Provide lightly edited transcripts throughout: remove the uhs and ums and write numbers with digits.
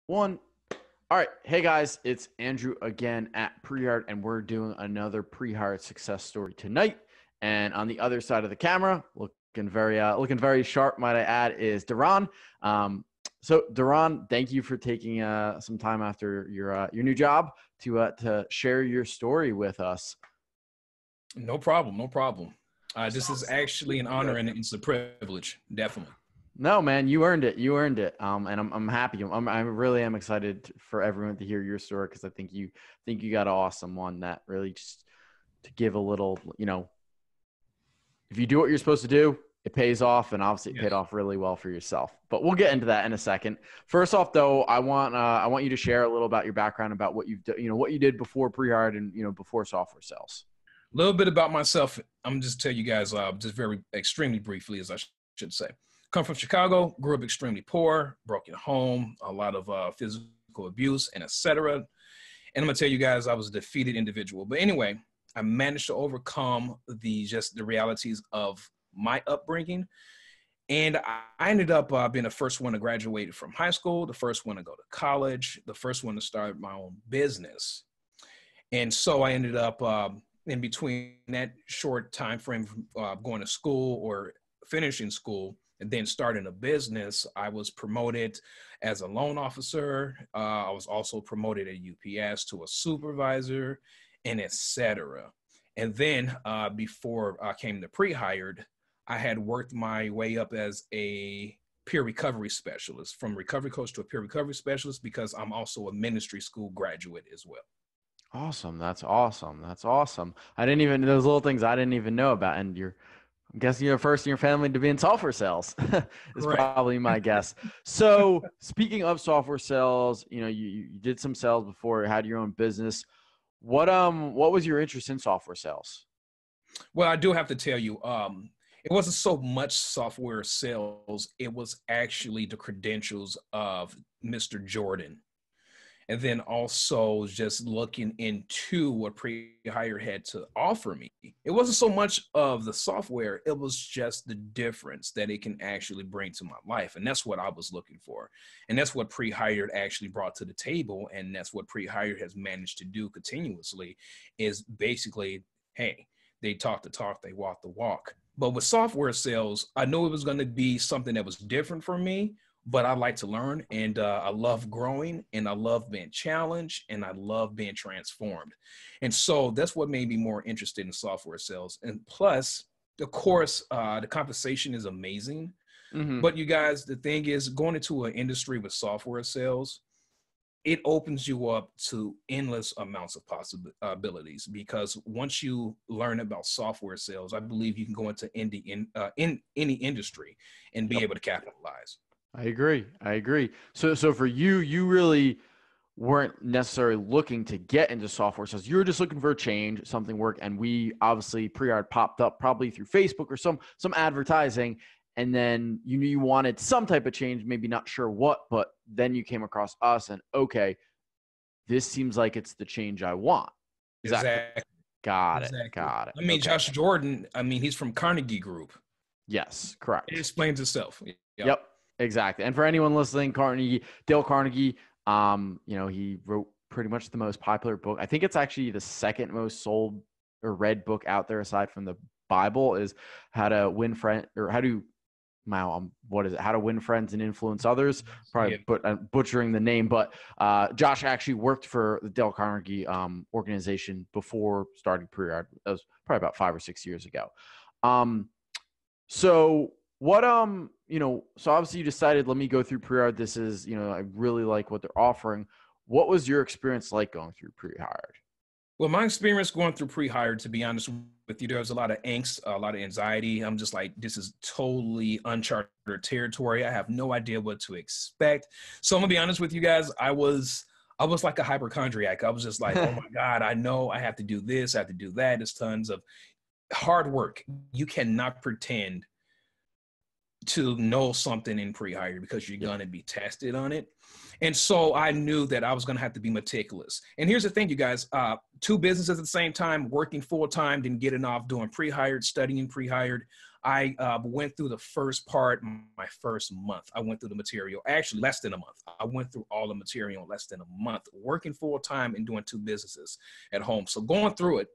One. All right. Hey guys, it's Andrew again at Prehired, and we're doing another Prehired success story tonight. And on the other side of the camera, looking very sharp, might I add, is Deron. So Deron, thank you for taking some time after your new job to share your story with us. No problem. No problem. This is actually an honor and it's a privilege. Definitely. No, man, you earned it. You earned it. And I'm happy. I really am excited for everyone to hear your story because I think you got an awesome one that really just to give a little, if you do what you're supposed to do, it pays off, and obviously it paid off really well for yourself. But we'll get into that in a second. First off, though, I want you to share a little about your background, about what you've done, what you did before Prehired and before software sales. A little bit about myself. I'm just tell you guys just very extremely briefly, as I should say. Come from Chicago, grew up extremely poor, broken home, a lot of physical abuse, and etc. And I'm gonna tell you guys, I was a defeated individual. But anyway, I managed to overcome the realities of my upbringing, and I ended up being the first one to graduate from high school, the first one to go to college, the first one to start my own business. And so I ended up in between that short time frame going to school or finishing school and then starting a business, I was promoted as a loan officer. I was also promoted at UPS to a supervisor, and etc. And then before I came to Prehired, I had worked my way up as a peer recovery specialist, from recovery coach to a peer recovery specialist, because I'm also a ministry school graduate as well. Awesome. That's awesome. That's awesome. Those little things I didn't even know about. And I'm guessing you're first in your family to be in software sales is probably my guess. So speaking of software sales, you did some sales before, you had your own business. What was your interest in software sales? Well, I do have to tell you, it wasn't so much software sales. It was actually the credentials of Mr. Jordan. And then also just looking into what Prehired had to offer me. It wasn't so much of the software, it was just the difference that it can actually bring to my life. And that's what I was looking for. And that's what Prehired actually brought to the table. And that's what Prehired has managed to do continuously, is basically, hey, they talk the talk, they walk the walk. But with software sales, I knew it was going to be something that was different for me. But I like to learn, and I love growing, and I love being challenged, and I love being transformed. And so that's what made me more interested in software sales. And plus, of course, the compensation is amazing. Mm-hmm. But you guys, the thing is, going into an industry with software sales, it opens you up to endless amounts of possibilities, because once you learn about software sales, I believe you can go into any industry and be able to capitalize. I agree. So for you really weren't necessarily looking to get into software sales. You were just looking for a change, something work. And we obviously Prehired popped up probably through Facebook or some advertising. And then you knew you wanted some type of change, maybe not sure what, but then you came across us and okay, this seems like it's the change I want. Exactly. Got it. I mean, okay. Josh Jordan, he's from Carnegie Group. Yes, correct. It explains itself. Yep. Exactly. And for anyone listening, Dale Carnegie, he wrote pretty much the most popular book. I think it's actually the second most sold or read book out there aside from the Bible, is How to Win Friends, or How to Win Friends and Influence Others. Probably butchering the name, but Josh actually worked for the Dale Carnegie organization before starting Prehired. That was probably about 5 or 6 years ago. So what, so obviously you decided, let me go through Prehired. This is, I really like what they're offering. What was your experience like going through Prehired? Well, my experience going through Prehired, to be honest with you, there was a lot of angst, a lot of anxiety. I'm just like, this is totally uncharted territory. I have no idea what to expect. So I'm gonna be honest with you guys. I was like a hypochondriac. I was just like, oh my God, I know I have to do this, I have to do that. There's tons of hard work. You cannot pretend to know something in Prehired because you're going to be tested on it. And so I knew that I was going to have to be meticulous. And here's the thing, you guys, 2 businesses at the same time, working full time, then getting off doing Prehired, studying Prehired. I went through the first part, my first month. I went through the material, actually less than a month. I went through all the material in less than a month, working full time and doing 2 businesses at home. So going through it,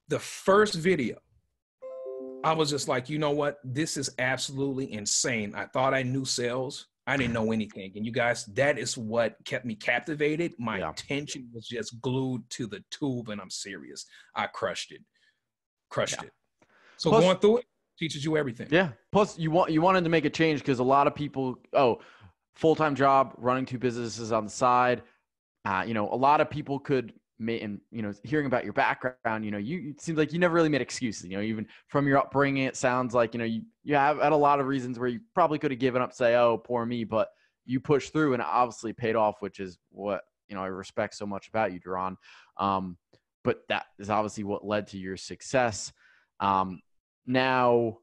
the first video, I was just like, you know what? This is absolutely insane. I thought I knew sales. I didn't know anything. And you guys, that is what kept me captivated. My attention was just glued to the tube, and I'm serious. I crushed it. So plus, going through it teaches you everything. Yeah. Plus, you wanted to make a change because a lot of people, full-time job, running 2 businesses on the side. A lot of people could and hearing about your background, it seems like you never really made excuses, even from your upbringing. It sounds like, you have had a lot of reasons where you probably could have given up, say, oh, poor me, but you pushed through and it obviously paid off, which is what, I respect so much about you, Deron. But that is obviously what led to your success. Now,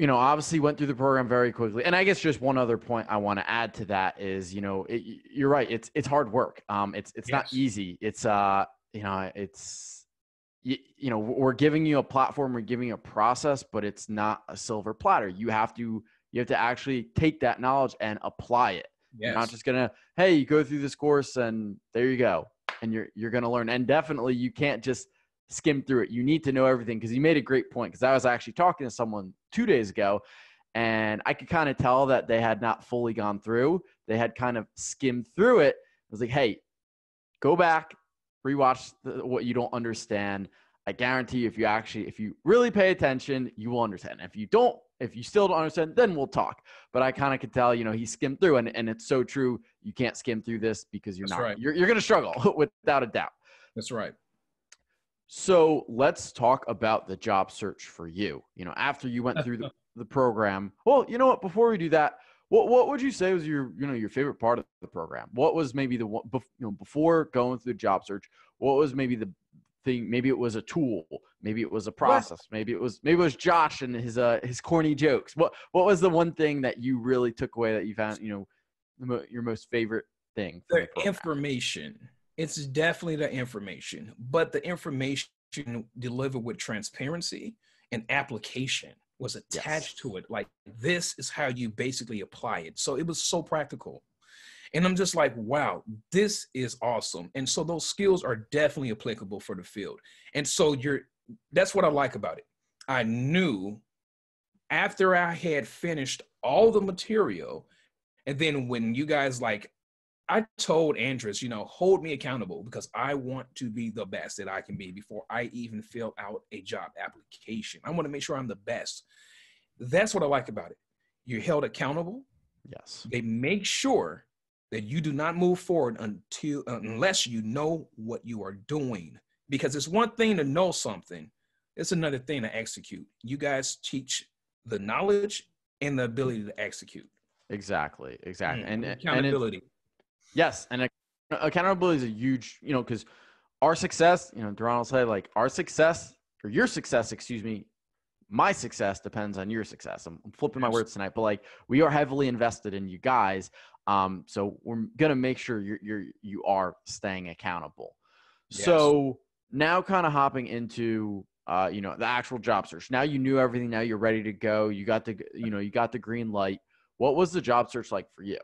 obviously went through the program very quickly. And I guess just one other point I want to add to that is, you're right. It's hard work. It's not easy. It's, we're giving you a platform, we're giving you a process, but it's not a silver platter. You have to actually take that knowledge and apply it. Yes. You're not just going to, hey, you go through this course and there you go. And you're going to learn. And definitely you can't just skim through it. You need to know everything, because you made a great point. Because I was actually talking to someone 2 days ago, and I could kind of tell that they had not fully gone through. They had kind of skimmed through it. I was like, hey, go back, rewatch what you don't understand. I guarantee you, if you really pay attention, you will understand. If you still don't understand, then we'll talk. But I kind of could tell, he skimmed through, and it's so true. You can't skim through this because you're going to struggle without a doubt. That's right. So let's talk about the job search for you. After you went through the program. Well, you know what? Before we do that, what would you say was your favorite part of the program? What was maybe the one before going through the job search? What was maybe the thing? Maybe it was a tool. Maybe it was a process. Maybe it was Josh and his corny jokes. What was the one thing that you really took away that you found your most favorite thing? The information. It's definitely the information, but the information delivered with transparency and application was attached to it. Like, this is how you basically apply it. So it was so practical. And I'm just like, wow, this is awesome. And so those skills are definitely applicable for the field. And so that's what I like about it. I knew after I had finished all the material, and then when you guys I told Andres, hold me accountable, because I want to be the best that I can be before I even fill out a job application. I want to make sure I'm the best. That's what I like about it. You're held accountable. Yes. They make sure that you do not move forward unless you know what you are doing, because it's one thing to know something. It's another thing to execute. You guys teach the knowledge and the ability to execute. Exactly. And accountability. Yes, and accountability is a huge, because our success, Deron will say, our success, or your success, my success depends on your success. I'm flipping my words tonight, but we are heavily invested in you guys. So we're gonna make sure you are staying accountable. Yes. So now, kind of hopping into the actual job search. Now you knew everything. Now you're ready to go. You got the green light. What was the job search like for you?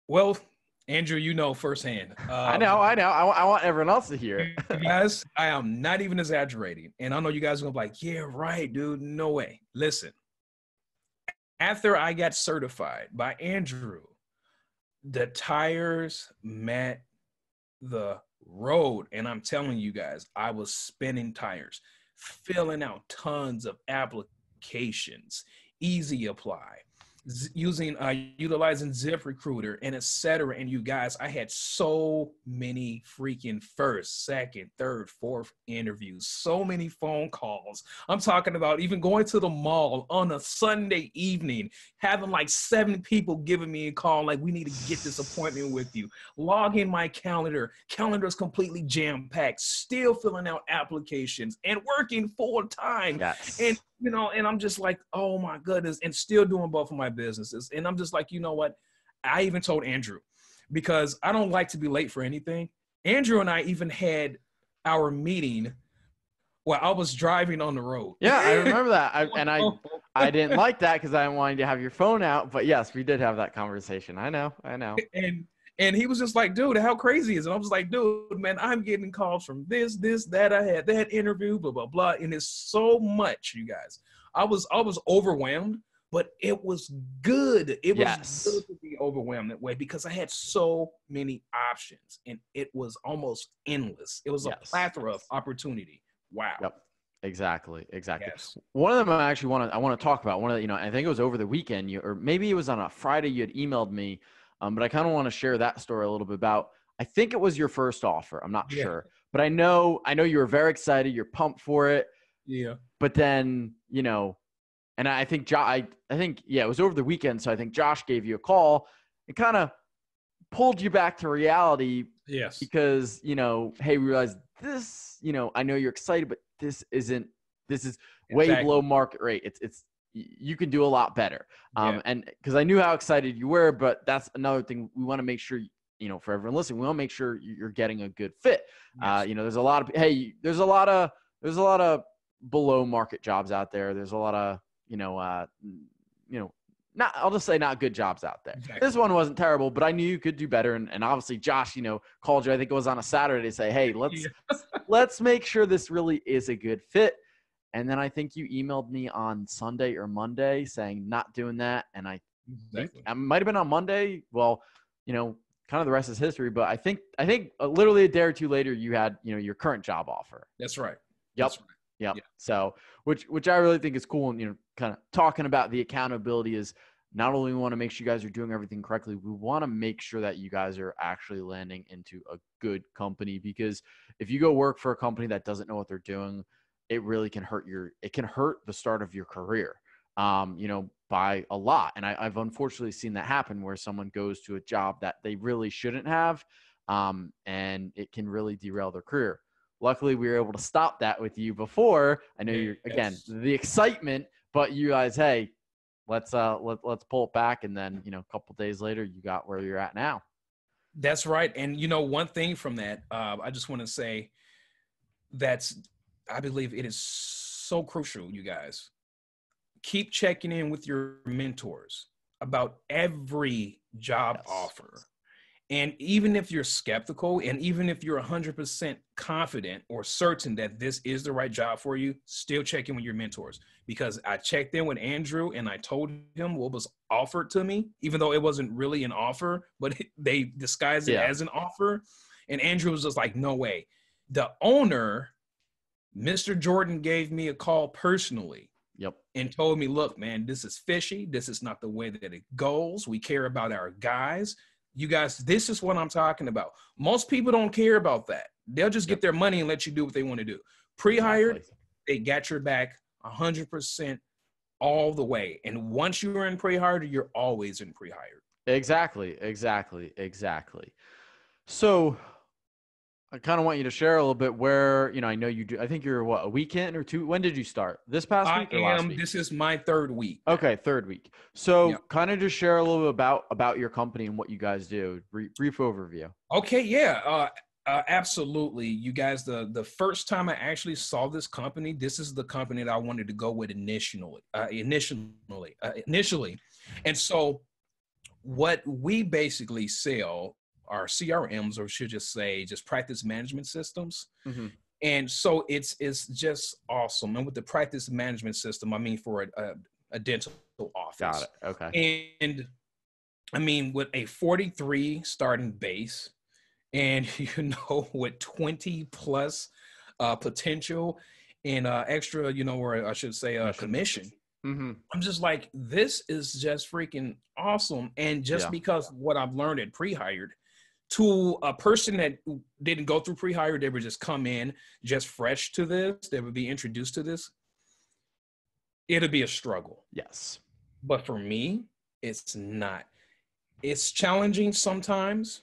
Well, Andrew, firsthand. I know. I want everyone else to hear. Guys, I am not even exaggerating. And I know you guys are going to be like, yeah, right, dude. No way. Listen, after I got certified by Andrew, the tires met the road. And I'm telling you guys, I was spinning tires, filling out tons of applications, easy apply, utilizing ZipRecruiter and etcetera. And you guys, I had so many freaking first, second, third, fourth interviews, so many phone calls. I'm talking about even going to the mall on a Sunday evening, having 7 people giving me a call, we need to get this appointment with you. Log in my calendar is completely jam-packed, still filling out applications and working full time. Yes. And and I'm just like, oh my goodness, and still doing both of my businesses. And I'm just like, you know what? I even told Andrew, because I don't like to be late for anything. Andrew and I even had our meeting Well, I was driving on the road. Yeah, I remember that. I didn't like that because I didn't want you to have your phone out. But yes, we did have that conversation. I know. And he was just like, dude, how crazy is it? I was like, dude, man, I'm getting calls from this, that. I had that interview, blah, blah, blah. And it's so much, you guys. I was overwhelmed, but it was good. It was good to be overwhelmed that way because I had so many options and it was almost endless. It was a plethora of opportunity. Wow. Yep. Exactly. Yes. One of them I want to talk about. One of the, I think it was over the weekend, or maybe it was on a Friday. You had emailed me, but I kind of want to share that story a little bit about. I think it was your first offer. I'm not sure, but I know you were very excited. You're pumped for it. Yeah. But then and I think it was over the weekend. So I think Josh gave you a call and kind of pulled you back to reality. Yes. Because hey, we realized this. I know you're excited, but this is way below market rate. It's you can do a lot better. And because I knew how excited you were, but that's another thing we want to make sure, for everyone listening, we want to make sure you're getting a good fit. Yes. There's a lot of below market jobs out there. There's a lot of, I'll just say not good jobs out there. Exactly. This one wasn't terrible, but I knew you could do better. And obviously Josh, called you, I think it was on a Saturday, to say, hey, let's make sure this really is a good fit. And then I think you emailed me on Sunday or Monday saying not doing that. And I think I might have been on Monday. Well, kind of the rest is history, but I think literally a day or two later you had, your current job offer. That's right. Yep. That's right. Yep. Yeah. So, which I really think is cool. And, kind of talking about the accountability is not only we want to make sure you guys are doing everything correctly, we want to make sure that you guys are actually landing into a good company, because if you go work for a company that doesn't know what they're doing, it really can hurt the start of your career, by a lot. And I've unfortunately seen that happen where someone goes to a job that they really shouldn't have, and it can really derail their career. Luckily, we were able to stop that with you before. I know you're, again, the excitement, but you guys, hey, let's pull it back. And then, a couple of days later, you got where you're at now. That's right. And, one thing from that, I just want to say I believe it is so crucial, you guys. Keep checking in with your mentors about every job offer. And even if you're skeptical, and even if you're 100% confident or certain that this is the right job for you, still check in with your mentors. Because I checked in with Andrew and I told him what was offered to me, even though it wasn't really an offer, but they disguised it as an offer. And Andrew was just like, no way. The owner, Mr. Jordan, gave me a call personally. Yep. And told me, look, man, this is fishy. This is not the way that it goes. We care about our guys. You guys, this is what I'm talking about. Most people don't care about that. They'll just get their money and let you do what they want to do. Prehired, they got your back 100% all the way. And once you're in Prehired, you're always in Prehired. Exactly. So I kind of want you to share a little bit where, I know you do. I think you're a weekend or two. When did you start? This past week or last week? This is my third week. Okay, third week. So kind of just share a little bit about your company and what you guys do. Brief overview. Okay, yeah, absolutely. You guys, the first time I actually saw this company, this is the company that I wanted to go with initially. And so what we basically sell are CRMs, or should just say just practice management systems. Mm-hmm. And so it's just awesome. And with the practice management system, I mean, for a dental office. Got it. Okay. And I mean, with a 43 starting base and, with 20 plus potential and extra, or I should say commission. Mm-hmm. I'm just like, this is just freaking awesome. And just because what I've learned at Prehired, to a person that didn't go through Prehired, they would just come in just fresh to this, they would be introduced to this, it'll be a struggle. Yes. But for me, it's not. It's challenging sometimes,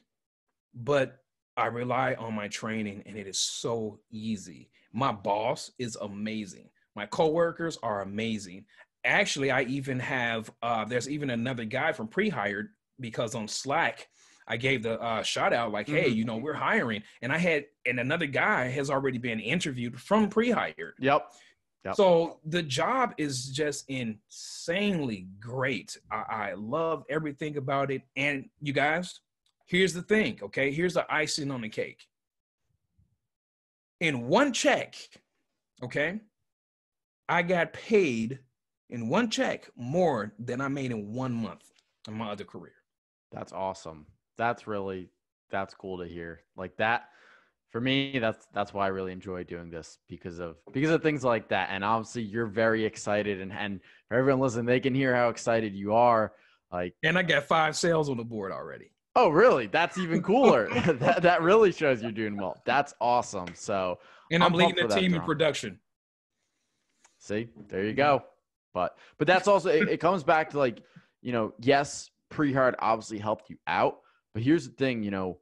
but I rely on my training and it is so easy. My boss is amazing. My coworkers are amazing. Actually, I even have, there's even another guy from Prehired, because on Slack, I gave the shout out like, hey, you know, we're hiring. And another guy has already been interviewed from Prehired. Yep. So the job is just insanely great. I love everything about it. And you guys, here's the thing, okay? Here's the icing on the cake. In one check, okay, I got paid in one check more than I made in 1 month in my other career. That's awesome. That's cool to hear. Like that, for me, that's why I really enjoy doing this because of things like that. And obviously you're very excited, and for everyone listening, they can hear how excited you are. Like, and I got 5 sales on the board already. Oh, really? That's even cooler. that really shows you're doing well. That's awesome. So, and I'm leading the team in production. See, there you go. But that's also, it comes back to like, you know, yes, Prehired obviously helped you out, but here's the thing, you know,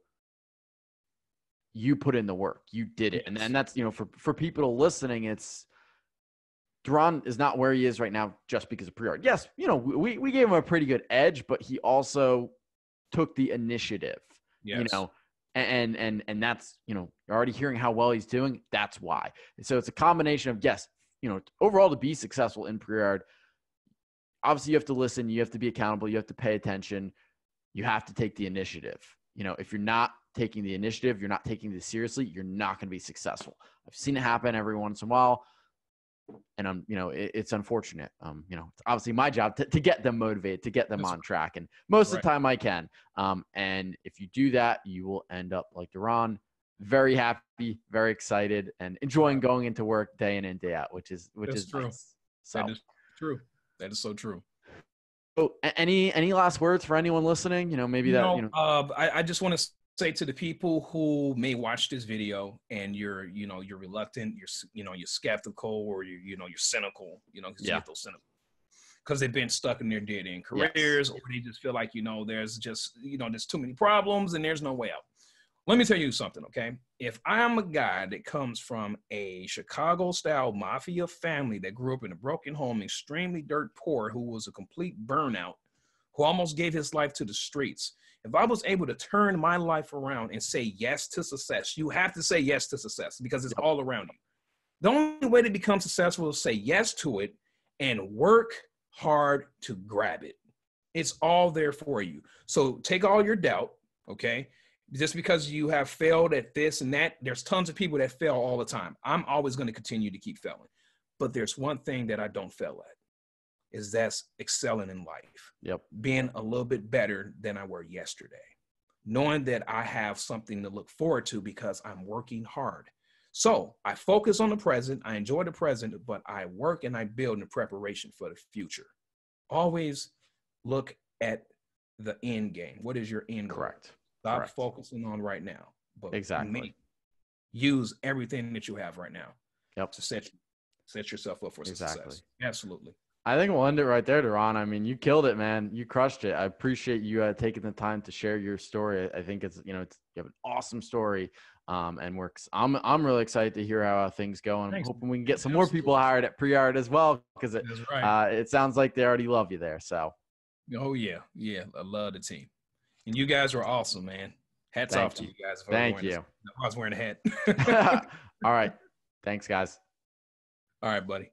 you put in the work, you did it. Yes. And that's, you know, for people listening, it's Deron is not where he is right now just because of Prehired. Yes, you know, we gave him a pretty good edge, but he also took the initiative, you know, and that's, you know, you're already hearing how well he's doing. That's why. So it's a combination of, yes, you know, overall to be successful in Prehired, obviously you have to listen, you have to be accountable, you have to pay attention, you have to take the initiative. You know, if you're not taking the initiative, you're not taking this seriously, you're not going to be successful. I've seen it happen every once in a while. And I'm, you know, it's unfortunate. You know, it's obviously my job to get them motivated, to get them on track. And most of the time I can. And if you do that, you will end up like Deron, very happy, very excited, and enjoying going into work day in and day out, which is true. Nice. So that is true. That is so true. So any last words for anyone listening? You know, maybe I just want to say to the people who may watch this video and you're reluctant, you're skeptical, or you're cynical, you get those cynical because they've been stuck in their dead end careers, or they just feel like, there's just, there's too many problems and there's no way out. Let me tell you something, okay? If I'm a guy that comes from a Chicago-style mafia family that grew up in a broken home, extremely dirt poor, who was a complete burnout, who almost gave his life to the streets, if I was able to turn my life around and say yes to success, you have to say yes to success because it's all around you. The only way to become successful is say yes to it and work hard to grab it. It's all there for you. So take all your doubt, okay? Just because you have failed at this and that, there's tons of people that fail all the time. I'm always going to continue to keep failing. But there's one thing that I don't fail at, is that's excelling in life. Yep. Being a little bit better than I were yesterday. Knowing that I have something to look forward to because I'm working hard. So I focus on the present. I enjoy the present, but I work and I build in preparation for the future. Always look at the end game. What is your end goal? Correct. Stop focusing on right now. But exactly. Use everything that you have right now. Yep. To set yourself up for success. Absolutely. I think we'll end it right there, Deron. I mean, you killed it, man. You crushed it. I appreciate you taking the time to share your story. I think it's you have an awesome story, and I'm really excited to hear how things go, and I'm hoping we can get some more people hired at Prehired as well, because it sounds like they already love you there. So. Oh yeah, I love the team, and you guys are awesome, man. Hats off to you guys. Thank you. I was wearing a hat. All right. Thanks, guys. All right, buddy.